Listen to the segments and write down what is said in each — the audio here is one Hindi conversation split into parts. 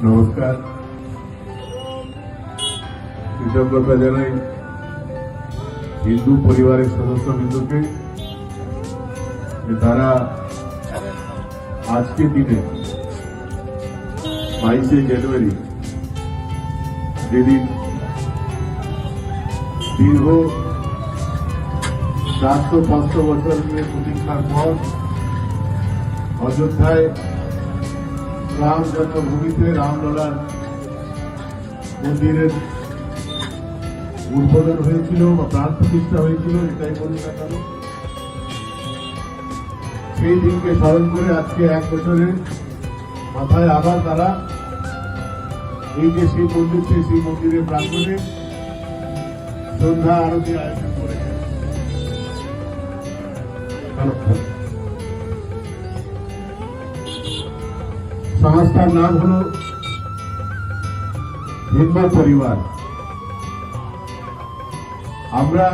নমস্কার, কৃতজ্ঞতা জানাই হিন্দু পরিবারের সদস্যবৃন্দকে যে তারা আজকের দিনে 22শে জানুয়ারি যেদিন দীর্ঘ 400-500 বছর নিয়ে প্রতীক্ষার পর অযোধ্যায় রাম জন্মভূমিতে রামলালার মন্দিরের উদ্বোধন হয়েছিল বা প্রাণ প্রতিষ্ঠা হয়েছিল, এটাই বলি না কেন, সেই দিনকে স্মরণ করে আজকে 1 বছরের মাথায় আবার তারা এই যে সেই মন্দিরের প্রাঙ্গণে সন্ধ্যা আরতি আয়োজন করেছে। সংস্থার নাম হল হিন্দু পরিবার। আমরা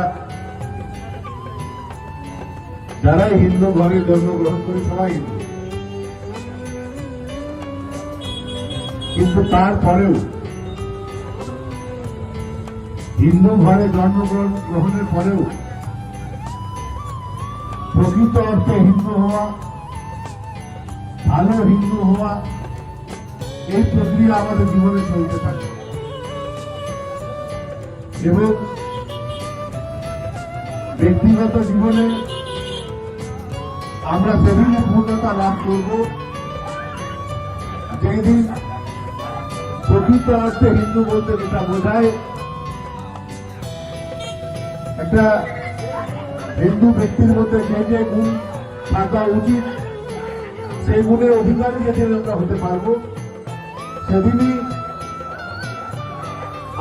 যারাই হিন্দু ঘরে জন্মগ্রহণ করি সবাই হিন্দু, কিন্তু তারপরেও হিন্দু ঘরে জন্মগ্রহণের পরেও প্রকৃত অর্থে হিন্দু হওয়া, ভালো হিন্দু হওয়া, এই প্রক্রিয়া আমাদের জীবনে চলতে থাকে এবং ব্যক্তিগত জীবনে আমরা সেদিনই পূর্ণতা লাভ করব যেদিন প্রকৃত অর্থে হিন্দু বলতে যেটা বোঝায়, একটা হিন্দু ব্যক্তির মধ্যে যে যে গুণ থাকা উচিত সেই গুণের অধিকারী যেদিন আমরা হতে পারবো, সেদিনই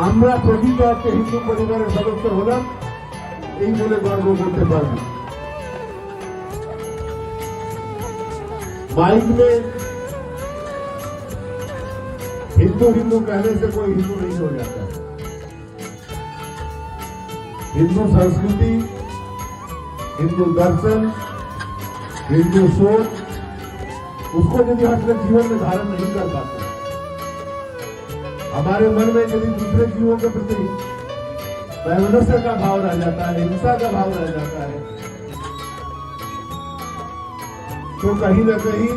আমরা প্রকৃত অর্থে হিন্দু পরিবারের সদস্য হলাম এই বলে গর্ব করতে পারব। माइक में हिंदू हिंदू कहने से कोई हिंदू नहीं हो जाता। हिंदू संस्कृति, हिंदू दर्शन, हिंदू सोच, उसको यदि हम अपने जीवन में धारण नहीं कर पाते, हमारे मन में यदि दूसरे जीवों के प्रति वैमनस्य का भाव रह जाता है, हिंसा का भाव रह जाता है, तो कहीं न कहीं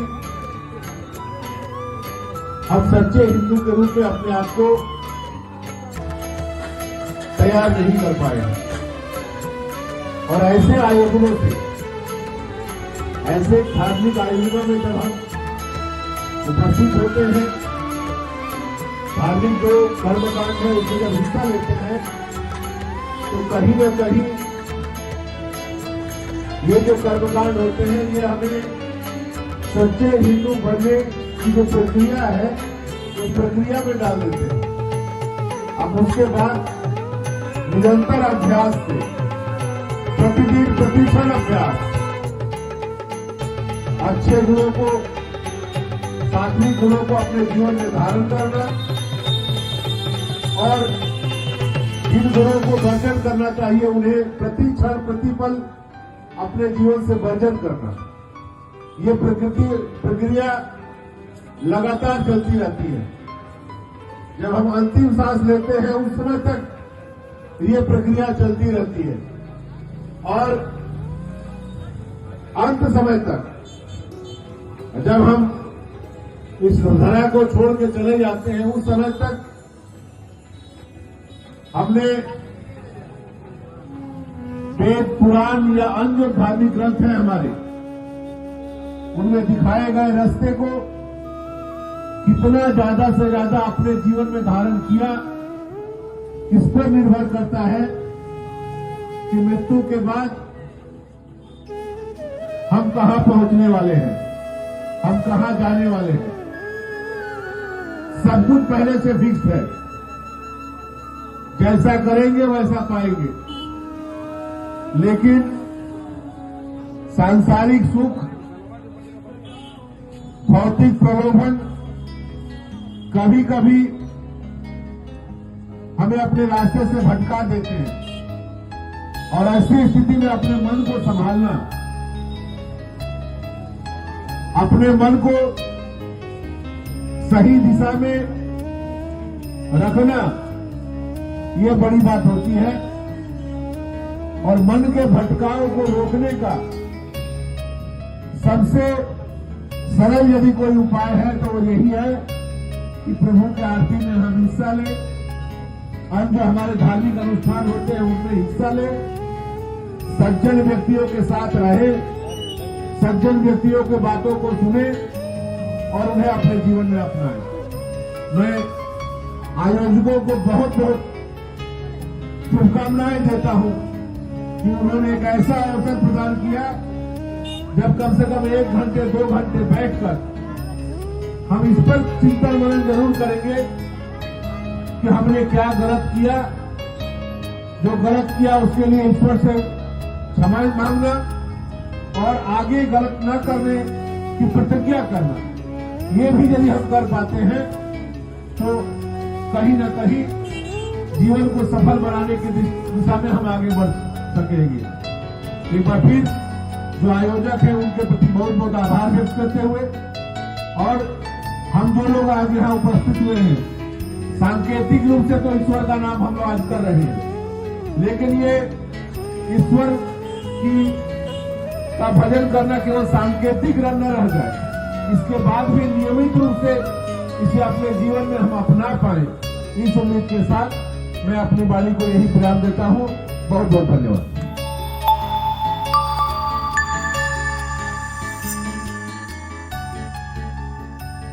हम सच्चे हिंदू के रूप में अपने आप को तैयार नहीं कर पाएंगे। और ऐसे आयोजनों से, ऐसे धार्मिक आयोजनों में जब हम उपस्थित होते हैं, धार्मिक जो कर्मकांड है उसमें जब हिस्सा लेते हैं, तो कहीं न कहीं ये जो कर्मकांड होते हैं ये हमें सच्चे हिंदू बनने की जो प्रक्रिया है उस प्रक्रिया में डाल देते हैं। अब उसके बाद निरंतर अभ्यास से, प्रतिदिन प्रतिक्षण अभ्यास, अच्छे गुणों को, सात्विक गुणों को अपने जीवन में धारण करना और जिन गुणों को वर्जन करना चाहिए उन्हें प्रतिक्षण प्रतिपल अपने जीवन से वर्जन करना, ये प्रक्रिया लगातार चलती रहती है। जब हम अंतिम सांस लेते हैं उस समय तक ये प्रक्रिया चलती रहती है और अंत समय तक जब हम इस धरा को छोड़ के चले जाते हैं उस समय तक हमने वेद, पुराण या अन्य धार्मिक ग्रंथ हैं हमारे, उनमें दिखाए गए रास्ते को कितना ज्यादा से ज्यादा अपने जीवन में धारण किया, इस पर निर्भर करता है कि मृत्यु के बाद हम कहां पहुंचने वाले हैं, हम कहां जाने वाले हैं। सब कुछ पहले से फिक्स है, जैसा करेंगे वैसा पाएंगे, लेकिन सांसारिक सुख, भौतिक प्रलोभन कभी कभी हमें अपने रास्ते से भटका देते हैं और ऐसी स्थिति में अपने मन को संभालना अपने मन को सही दिशा में रखना, यह बड़ी बात होती है। और मन के भटकाव को रोकने का सबसे सरल यदि कोई उपाय है तो वो यही है कि प्रभु की आरती में हम हिस्सा लें, अन्य जो हमारे धार्मिक अनुष्ठान होते हैं उनमें हिस्सा लें, सज्जन व्यक्तियों के साथ रहे, सज्जन व्यक्तियों के बातों को सुने और उन्हें अपने जीवन में अपनाएं। मैं आयोजकों को बहुत बहुत शुभकामनाएं देता हूं कि उन्होंने एक ऐसा अवसर प्रदान किया जब कम से कम 1 घंटे 2 घंटे बैठकर हम इस पर चिंतन मनन जरूर करेंगे कि हमने क्या गलत किया, जो गलत किया उसके लिए ईश्वर से क्षमा मांगना और आगे गलत न करने की प्रतिज्ञा करना। ये भी यदि हम कर पाते हैं तो कहीं न कहीं जीवन को सफल बनाने की दिशा में हम आगे बढ़ सकेंगे। एक बार फिर जो आयोजक हैं उनके प्रति बहुत बहुत आभार व्यक्त करते हुए, और हम जो लोग आज यहाँ उपस्थित हुए हैं, सांकेतिक रूप से तो ईश्वर का नाम हम लोग आज कर रहे हैं, लेकिन ये ईश्वर का भजन करना केवल सांकेतिक न रह जाए, इसके बाद भी नियमित रूप से इसे अपने जीवन में हम अपना पाए, इस उम्मीद के साथ मैं अपनी वाणी को यही विराम देता हूँ। बहुत बहुत धन्यवाद।